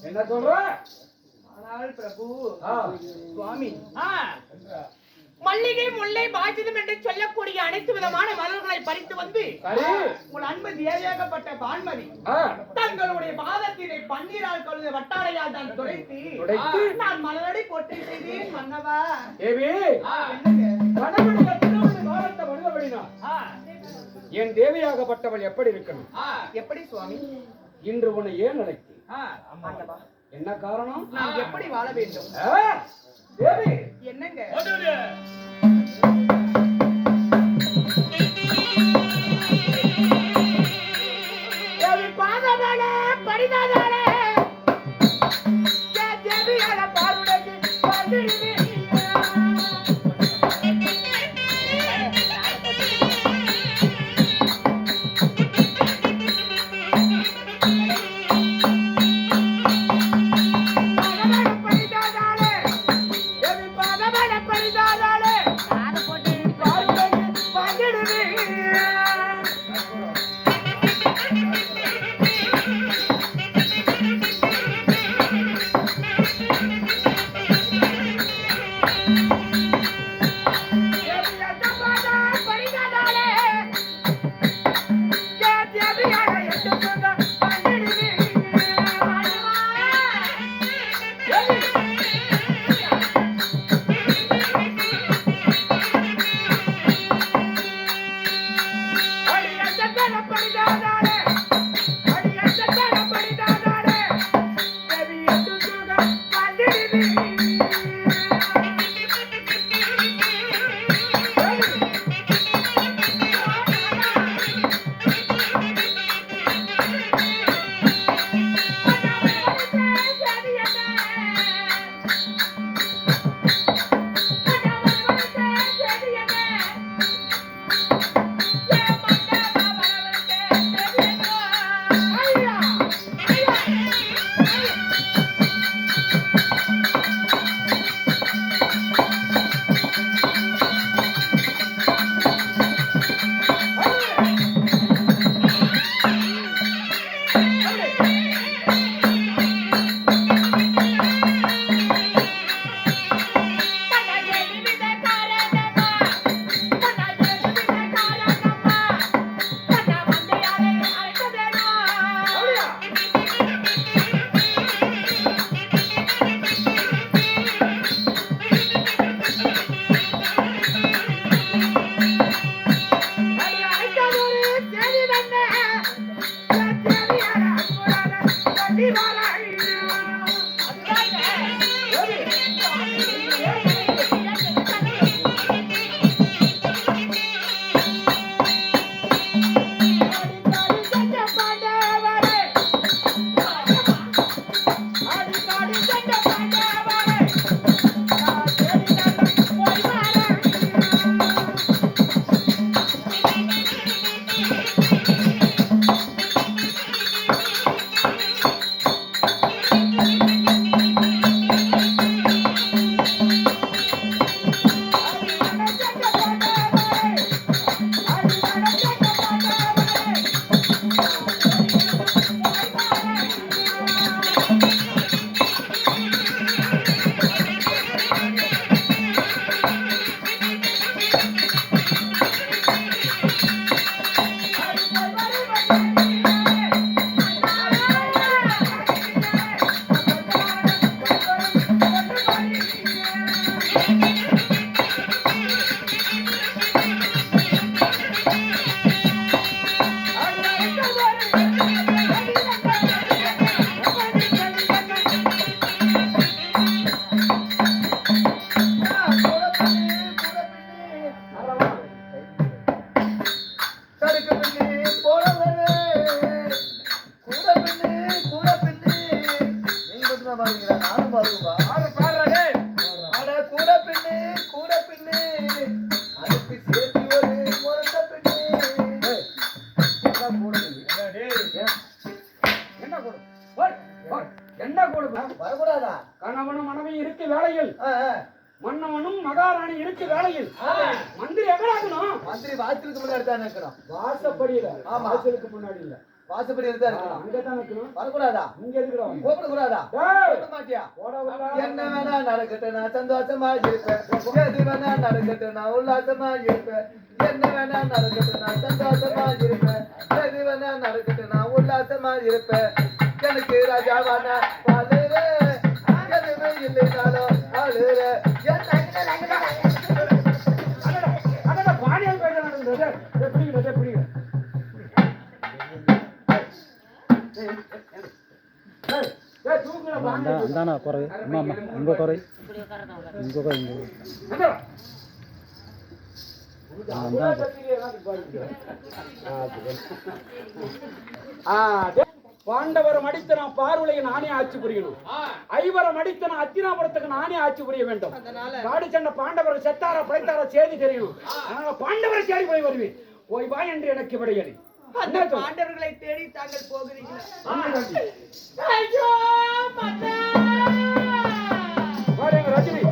என்ன சொல்ற? ஆனால் பிரபு சுவாமி மல்லிகை முல்லை பாஜிதம் என்று சொல்லக்கூடிய அனைத்து விதமான மலர்களை பறித்து வந்து உன் அன்பு தேவையாகப்பட்ட பான்மதி தங்களுடைய பாதத்தினை பன்னீரால் கழுத வட்டாரையால் தான் துடைத்து நான் மலரடி போட்டு செய்தேன் மன்னவா. என் தேவையாகப்பட்டவள் எப்படி இருக்கணும்? எப்படி சுவாமி? இன்று உன்னை ஏன் அழைத்து என்ன காரணம்? நான் எப்படி வாழ வேண்டும்? என்னங்க பாதமால படிதாதால தேவியால பாருடைக்கு வேளையில் மன்னவனும் மகாராணி இருக்கு வேளையில் மந்திரி எங்க இருக்கணும்? மந்திரி வாசலுக்கு முன்னாடி தான் இருக்கணும். வாசப்படியில. ஆமா, வாசலுக்கு முன்னாடி இல்ல, வாசப்படியில தான் இருக்கணும். அங்க தான் இருக்கணும். வரக்கூடாதா? இங்க இருக்கணும். போக கூடாதா? போக மாட்டியா? என்ன வேணா நடக்கட்டும், நான் சந்தோஷமா இருப்பேன். எது வேணா நடக்கட்டும், நான் உல்லாசமா இருப்பேன். என்ன வேணா நடக்கட்டும், நான் சந்தோஷமா இருப்பேன். எது வேணா நடக்கட்டும், நான் உல்லாசமா இருப்பேன். எனக்கு ராஜாவான பாலுற எதுவுமே இல்லைனாலும் ஆளுற பாடியால் குறை இங்க குறை இங்க குறை பாண்டவரம் அடித்த நான் பார்வலையை நானே ஆட்சி புரியணும். ஐவரம் அடித்த நான் அத்தினாபுரத்துக்கு நானே ஆட்சி புரிய வேண்டும். காடு சண்டை பாண்டவர் செத்தாரா படைத்தாரா செய்தி தெரியணும். அதனால பாண்டவரை தேடி போய் வருவேன். போய் வா என்று எனக்கு விடையடி. அந்த பாண்டவர்களை தேடி தாங்கள் போகிறீங்களா? ரஜினி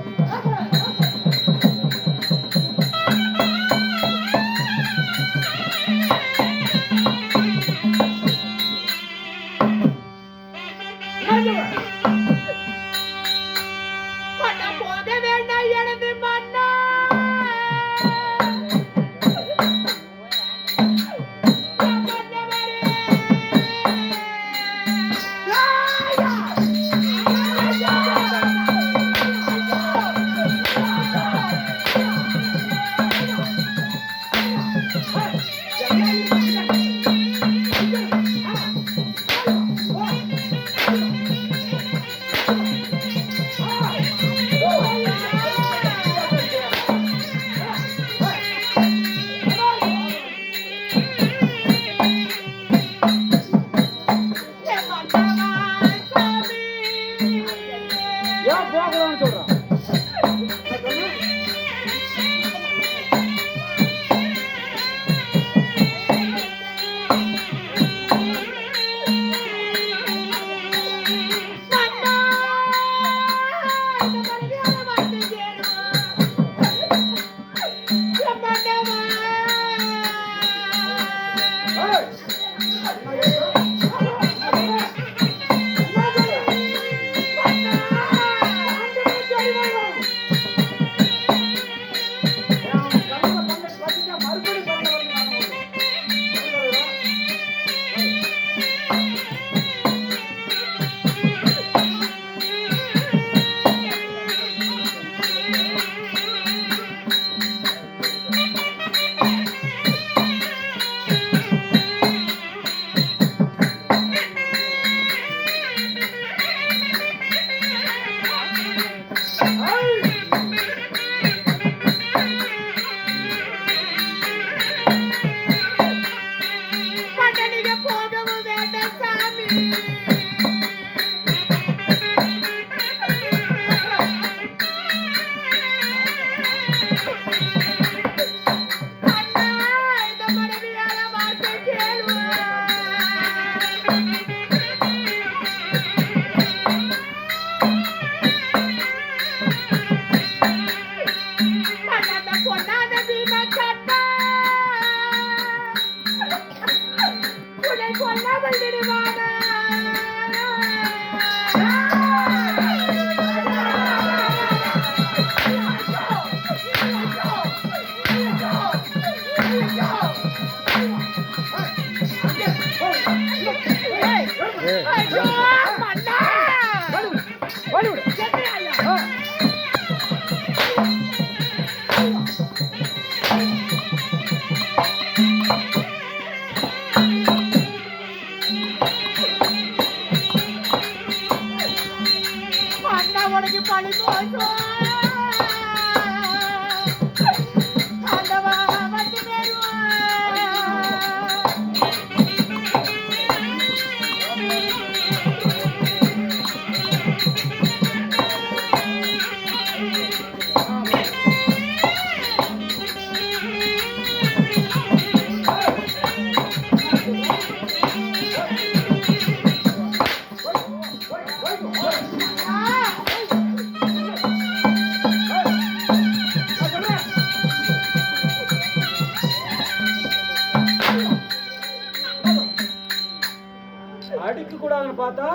அண்ணனை பார்த்தா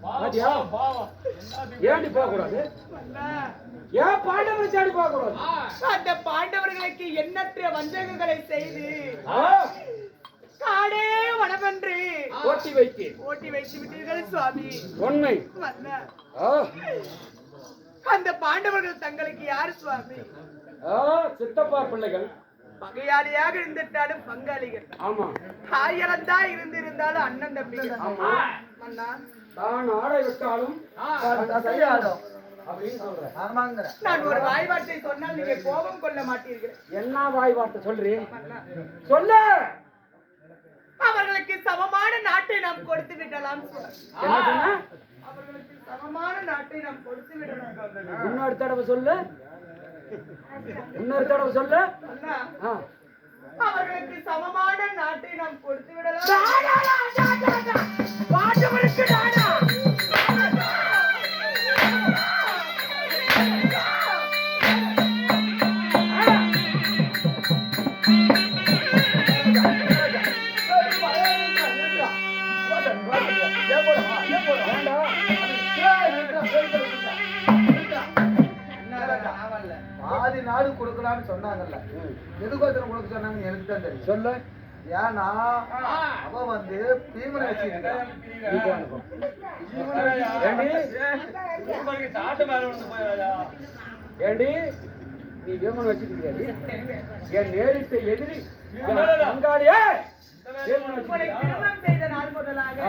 பாத்தியா ஏண்டி போக கூடாது? ஏன் பாண்டவரை தேடி போக கூடாது? அந்த பாண்டவர்களுக்கு எண்ணற்ற வஞ்சகங்களை செய்து காடே வனவென்று ஓட்டி வைத்து விட்டீர்கள் சுவாமி. உண்மை. அந்த பாண்டவர்கள் தங்களுக்கு யார் சுவாமி? சித்தப்பா பிள்ளைகள். பகையாளியாக இருந்துட்டாலும் பங்காளிகள். ஆமா. ஆயிரந்தா இருந்திருந்தாலும் அண்ணன் தம்பிகள். ஆமா. அண்ணா தான் ஆடை விட்டாலும் சரியாடும் அப்படின்னு சொல்றேன். ஆமாங்க. நான் ஒரு வாய்வார்த்தை சொன்னால் நீங்க கோபம் கொள்ள மாட்டீர்கள். என்ன வாய்வார்த்தை சொல்றீ? சொல்ல. அவர்களுக்கு சமமான நாட்டை நாம் கொடுத்து விடலாம். என்ன சொன்ன? அவர்களுக்கு சமமான நாட்டை நாம் கொடுத்து விடலாம். இன்னொரு தடவை சொல்லு. இன்னொரு தடவை சொல்லு. அவர்களுக்கு சமமான நாட்டை நாம் கொடுத்து விடலாம். பாதி நாடு கொடுக்கலாம்னு சொன்னாங்கல்ல, எதுக்கோசரம் கொடுக்க சொன்னாங்க எனக்கு தான் தெரியும். சொல்லு. ஏன்னா அவ வந்து பீமனை வச்சுக்கிட்டா. ஏண்டி நீ பீமன் வச்சுக்கிட்டியாடி? என் நேரிட்ட எதிரி பங்காளியே திருமணம் செய்த நாள் முதலாக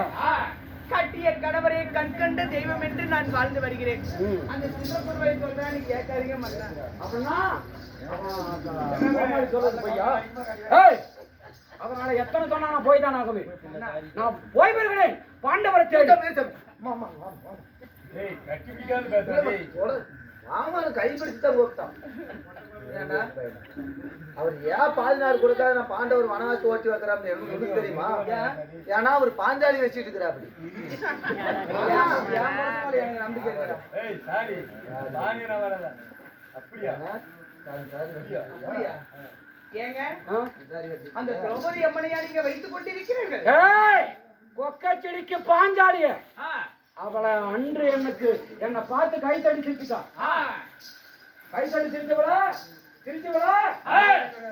கட்டிய கணவரை கண்கண்ட தெய்வம் என்று நான் வாழ்ந்து வருகிறேன். அந்த சிவகுருவை சொல்றேன், நீ கேட்காதீங்க மாட்டாங்க. அப்படின்னா சொல்றது பையா. அதனால எத்தனை சொன்னா நான் போய் தான் ஆகவே. நான் போய் வருகிறேன். பாண்டவரை கைப்பிடிச்சுதான் போட்டான். அவர் ஏன் பாதி நாடு கொடுக்காத நான் பாண்டவர் வனவாசி ஓட்டி வைக்கிறான்னு எனக்கு தெரியுமா? ஏன்னா அவர் பாஞ்சாலி வச்சுட்டு இருக்கிறா. அப்படி நம்பிக்கை ஏங்க அந்த திரௌபதி அம்மனையா நீங்க வைத்துக் கொண்டிருக்கிறீர்கள்? கொக்கச்செடிக்கு பாஞ்சாலிய அவளை அன்று எனக்கு என்னை பார்த்து கைத்தடி சிரிச்சுட்டா. கைத்தடி சிரிச்சவளா சிரிச்சவளா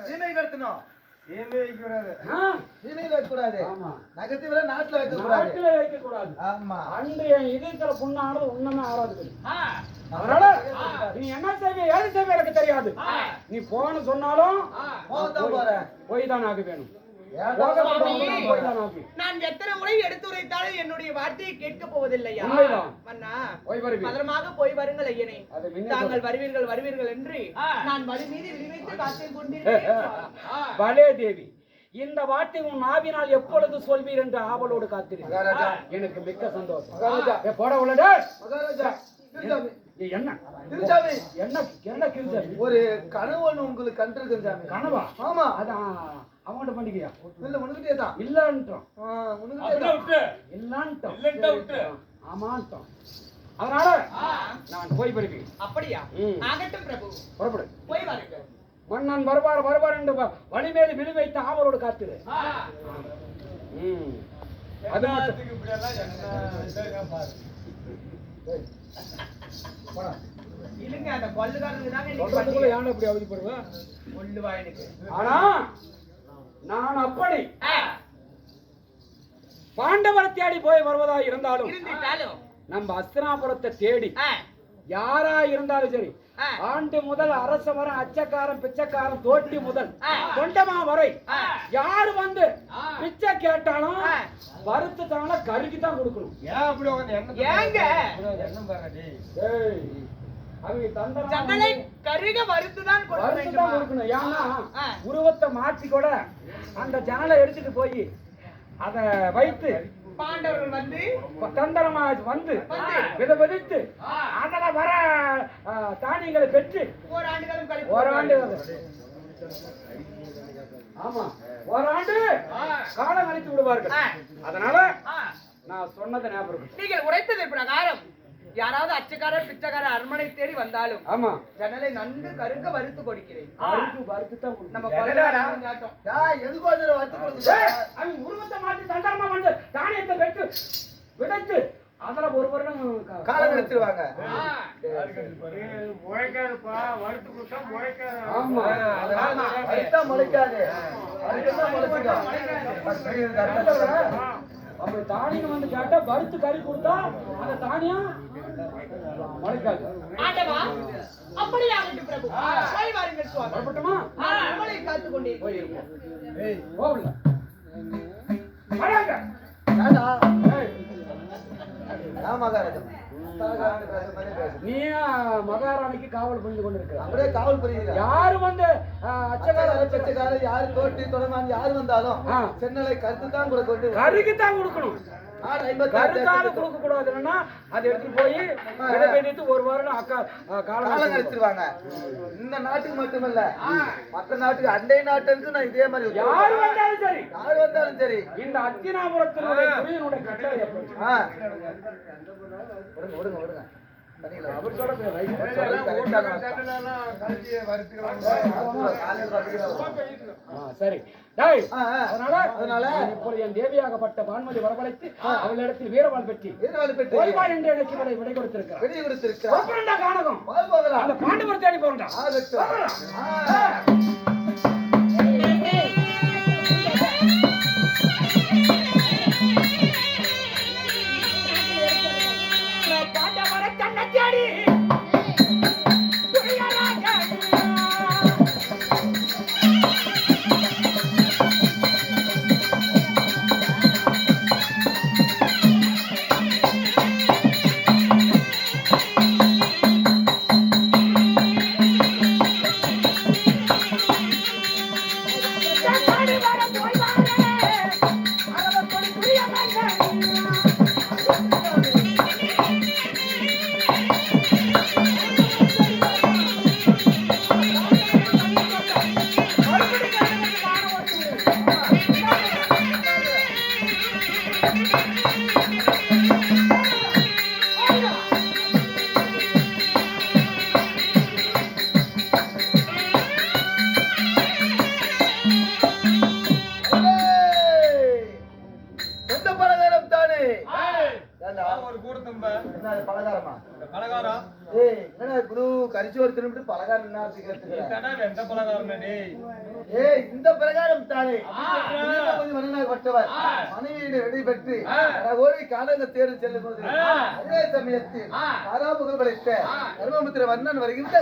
சீமை கட்டணும். சீமையில வைக்க கூடாது. ஆமா. நகரத்துல நாட்டுல வைக்க கூடாது. நாட்டுல வைக்க கூடாது. ஆமா. அன்று என் இதயத்துல புண்ணானது உண்மையா ஆறாது. அதனால நீ என்ன செய்வ ஏது செய்வ எனக்கு தெரியாது. நீ போன சொன்னாலும் போய் தான் ஆக வேணும். நான் எத்தனை முறை எடுத்துரைத்தாலும் என்னுடைய வார்த்தையை கேட்க போவதில்லையா? பத்திரமாக போய் வருங்கள் ஐயனே. தாங்கள் வருவீர்கள் என்று நான் மறு மீது விழிவைத்து காத்து கொண்டிருக்கிறேன். பலே தேவி, இந்த வார்த்தை உன் நாவினால் எப்பொழுது சொல்வீர் என்று ஆவலோடு காத்திருக்கிறேன். எனக்கு மிக்க சந்தோஷம். போட உள்ளது என்ன என்ன ஒரு கனவு ஒண்ணு உங்களுக்கு கண்டிருக்கு. கனவா? ஆமா. அதான் அவங்கள்ட்ட பண்ணிக்கியா? இல்ல உனக்கிட்டே தான். இல்லன்ட்டோம். ஆமான்ட்டோம். அதனால நான் போய் வருவேன். அப்படியா? ஆகட்டும் பிரபு, புறப்படு. போய் வாருங்கள். மன்னன் வருவார் என்று வழிமேல் விழி வைத்து ஆவலோடு காத்துரு. அது இல்லங்க, அந்த கொல்லுகாரனுக்கு தாங்க சொல்றதுக்குள்ள யானை அப்படி அவதிப்படுவா? கொல்லுவா எனக்கு. ஆனா நான் அப்படி பாண்டவரை தேடி போய் வருவதா இருந்தாலும் நம்ம அஸ்தினாபுரத்தை தேடி யாரா இருந்தாலும் சரி, ஆண்டு முதல் அரச வர அச்சக்காரன் பிச்சைக்காரன் தோட்டி முதல் தொண்டமா வரை யாரு வந்து பிச்சை கேட்டாலும் வறுத்து தான கருகி தான் கொடுக்கணும். ஏங்க அவங்க தந்தனை கருக வறுத்துதான் கொடுக்கணும். ஏன்னா உருவத்தை மாற்றி கூட அந்த ஜனலை எடுத்துட்டு போய் அத வைத்து பாண்டவர்கள் வந்து தந்திரமா வந்து விதவிதித்து அதுல வர தானியங்களை பெற்று ஓராண்டு ஆமா ஓராண்டு காலம் அளித்து விடுவார்கள். அதனால நான் சொன்னதை ஞாபகம். நீங்கள் உரைத்தது பிரகாரம் யாராவது அச்சக்காரர் பிச்சைக்காரர் அரண்மனை தேடி வந்தாலும் ஆமா ஜன்னலை நன்கு கருங்க வறுத்து கொடுக்கிறேன். நம்ம எதுக்கு வறுத்து கொடுங்க? உருவத்தை மாற்றி தந்திரமா வந்து தானியத்தை பெற்று விதைத்து அதுல ஒரு வருடம் காலம் எடுத்துருவாங்க. ஆமா வறுத்தா முளைக்காது. வறுத்தா முளைச்சிடும். அப்படி தானியம் வந்து கேட்டா வறுத்து கறி கொடுத்தா அந்த தானியம் முளைக்காது. ஆண்டவா அப்படியே ஆகட்டும் பிரபு. போய் வாருங்கள் சுவாமி. புறப்பட்டுமா? உங்களை காத்துக் கொண்டே போயிருப்போம். போகல வராங்க. ஏண்டா? ஏய், நான் மகாராஜா. தலகாணி பேசுற மாதிரி பேசு. நீ மகாராணிக்கு காவல் புரிந்து கொண்டிருக்கிற அப்படியே காவல் புரியுது. யாரு வந்து அச்சகால அச்சக்காரர் யாரு தோட்டி தொடமான் யாரு வந்தாலும் ஆ. சென்னலை கருத்து தான் கூட கொண்டு கறிக்கு தான் கொடுக்கணும். ஆடு 56 கருத்தால கொடுக்க கூடாதுன்னா அதை எடுத்துட்டு போய் விதைத்து ஒரு வாரம் காலம் காலம் அடிச்சிருவாங்க. இந்த நாட்டுக்கு மட்டுமல்ல மற்ற நாட்டுக்கு அண்டை நாட்டுக்கு நான் இதே மாதிரி யாரு வந்தாலும் சரி யாரு வந்தாலும் சரி இந்த அத்தினாபுரத்தினுடைய குடியினுடைய கட்டளை எப்படி? ஆ. விடுங்க விடுங்க விடுங்க பண்ணிக்கலாம். அவர் சொல்ற பேர் ரைட். சரி டேய், அதனால இப்பொழுது என் தேவியாகப்பட்ட பான்மதி வரவழைத்து அவளிடத்தில் வீரவாள் பெற்றி ஓய்வாள் என்று எனக்கு விடை கொடுத்திருக்கிறார். வெளியே கொடுத்திருக்கிறார். காணகம் போகலாம். அந்த பாண்டவர் தேடி போறா. பாண்டவரை தன்னை தேடி கரிச்சோறு திரும்பிட்டு பலகாரம் இந்த பிரகாரம் தானே பட்டவர் மனைவியை ரெடி பெற்று ஓடி காலங்க தேர்வு செல்லும் போது அதே சமயத்தில் ஆறாமுகம் படைத்த தர்மபுத்திர வண்ணன் வருகின்ற